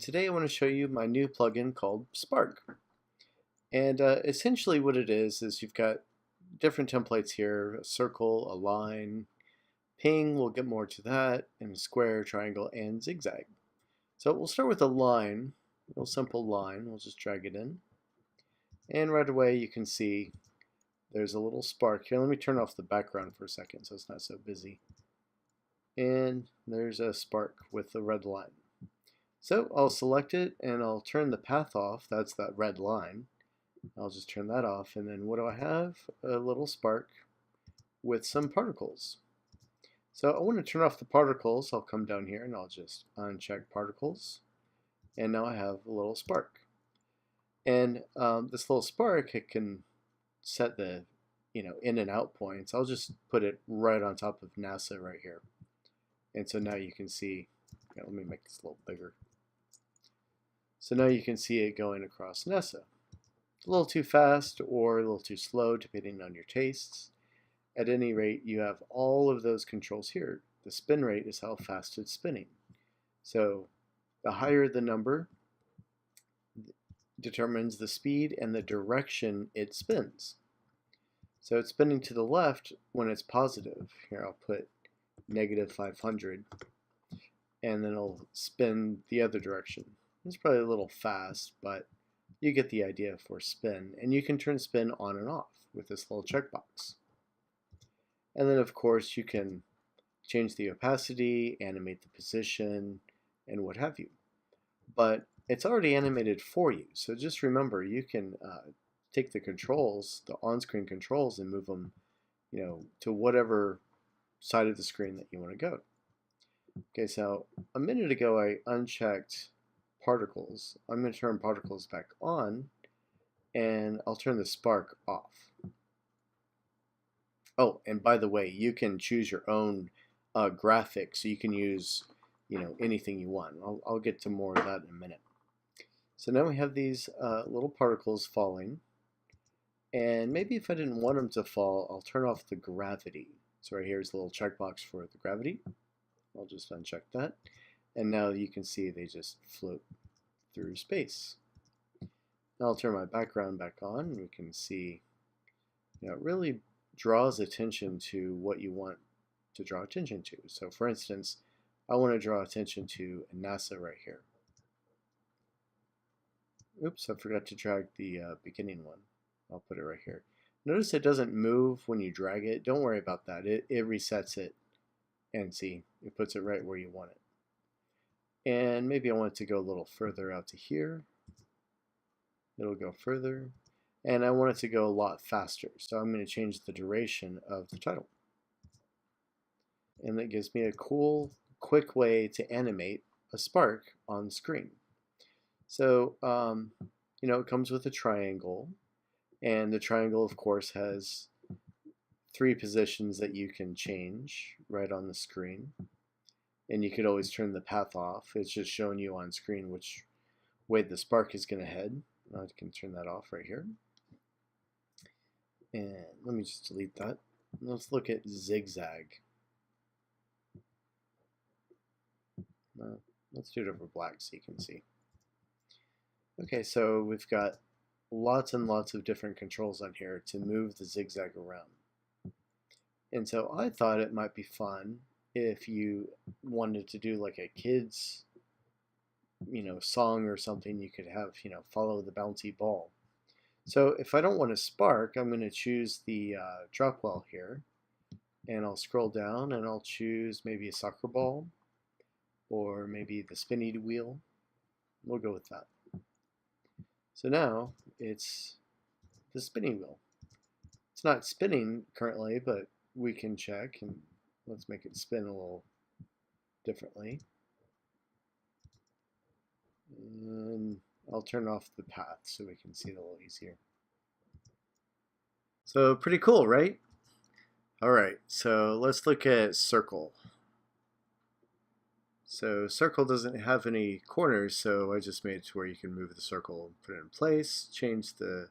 Today I want to show you my new plugin called Spark. And essentially what it is you've got different templates here: a circle, a line, ping, we'll get more to that, and a square, triangle, and zigzag. So we'll start with a line, a real simple line. We'll just drag it in. And right away you can see there's a little spark here. Let me turn off the background for a second so it's not so busy. And there's a spark with the red line. So I'll select it and I'll turn the path off. That's that red line. I'll just turn that off, and then what do I have? A little spark with some particles. So I want to turn off the particles. I'll come down here and I'll just uncheck particles, and now I have a little spark. And this little spark, it can set the in and out points. I'll just put it right on top of NASA right here. And so now you can see, let me make this a little bigger. So now you can see it going across NASA. A little too fast or a little too slow depending on your tastes. At any rate, you have all of those controls here. The spin rate is how fast it's spinning. So the higher the number determines the speed and the direction it spins. So it's spinning to the left when it's positive. Here I'll put -500, and then it'll spin the other direction. It's probably a little fast, but you get the idea for spin. And you can turn spin on and off with this little checkbox. And then of course you can change the opacity, animate the position, and what have you. But it's already animated for you, so just remember you can take the controls, the on-screen controls, and move them to whatever side of the screen that you want to go. Okay, so a minute ago I unchecked particles. I'm going to turn particles back on, and I'll turn the spark off. Oh, and by the way, you can choose your own graphics, so you can use anything you want. I'll get to more of that in a minute. So now we have these little particles falling, and maybe if I didn't want them to fall, I'll turn off the gravity. So right here is a little checkbox for the gravity. I'll just uncheck that. And now you can see they just float through space. Now I'll turn my background back on, and we can see it really draws attention to what you want to draw attention to. So for instance, I want to draw attention to NASA right here. Oops, I forgot to drag the beginning one. I'll put it right here. Notice it doesn't move when you drag it. Don't worry about that. It resets it, and see, it puts it right where you want it. And maybe I want it to go a little further out to here. It'll go further. And I want it to go a lot faster. So I'm going to change the duration of the title. And that gives me a cool, quick way to animate a spark on screen. So, it comes with a triangle. And the triangle, of course, has 3 positions that you can change right on the screen. And you could always turn the path off. It's just showing you on screen which way the spark is going to head. I can turn that off right here. And let me just delete that. Let's look at zigzag. Let's do it over black so you can see. Okay, so we've got lots and lots of different controls on here to move the zigzag around. And so I thought it might be fun if you wanted to do like a kid's song or something. You could have follow the bouncy ball. So if I don't want a spark, I'm going to choose the drop well here, and I'll scroll down and I'll choose maybe a soccer ball or maybe the spinny wheel. We'll go with that. So now it's the spinning wheel. It's not spinning currently, but we can check, and let's make it spin a little differently. And I'll turn off the path so we can see it a little easier. So pretty cool, right? Alright, so let's look at circle. So circle doesn't have any corners, so I just made it to where you can move the circle and put it in place, change the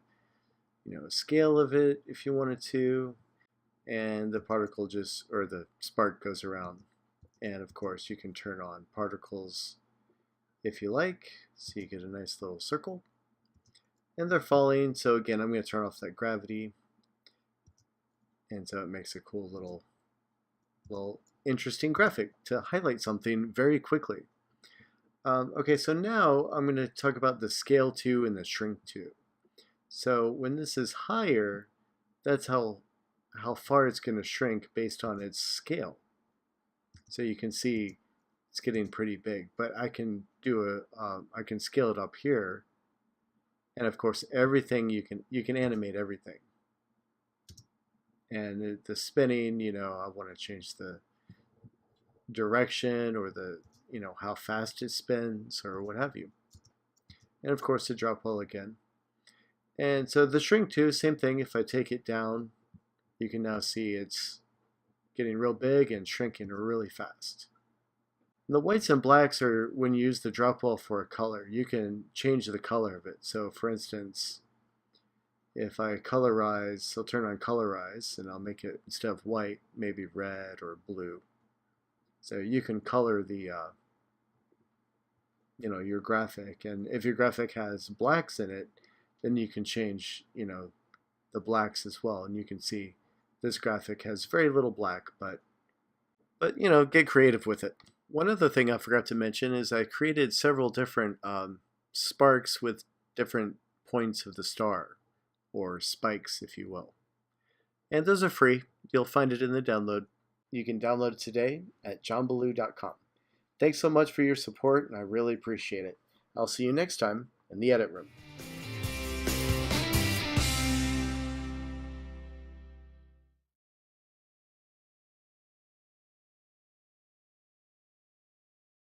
scale of it if you wanted to, and the particle or the spark goes around. And of course you can turn on particles if you like. So you get a nice little circle. And they're falling, so again, I'm going to turn off that gravity. And so it makes a cool little interesting graphic to highlight something very quickly. Okay, so now I'm going to talk about the scale to and the shrink to. So when this is higher, that's how far it's going to shrink based on its scale. So you can see it's getting pretty big, but I can do I can scale it up here, and of course everything you can animate everything. And the spinning, I want to change the direction or the how fast it spins or what have you. And of course the drop wall again. And so the shrink to, same thing. If I take it down, you can now see it's getting real big and shrinking really fast. And the whites and blacks are when you use the drop wall for a color. You can change the color of it. So for instance, if I colorize, I'll turn on colorize and I'll make it, instead of white, maybe red or blue. So you can color the your graphic, and if your graphic has blacks in it, then you can change the blacks as well, and you can see this graphic has very little black, but get creative with it. One other thing I forgot to mention is I created several different sparks with different points of the star, or spikes if you will, and those are free. You'll find it in the download. You can download it today at johnbaloo.com. Thanks so much for your support, and I really appreciate it. I'll see you next time in the edit room.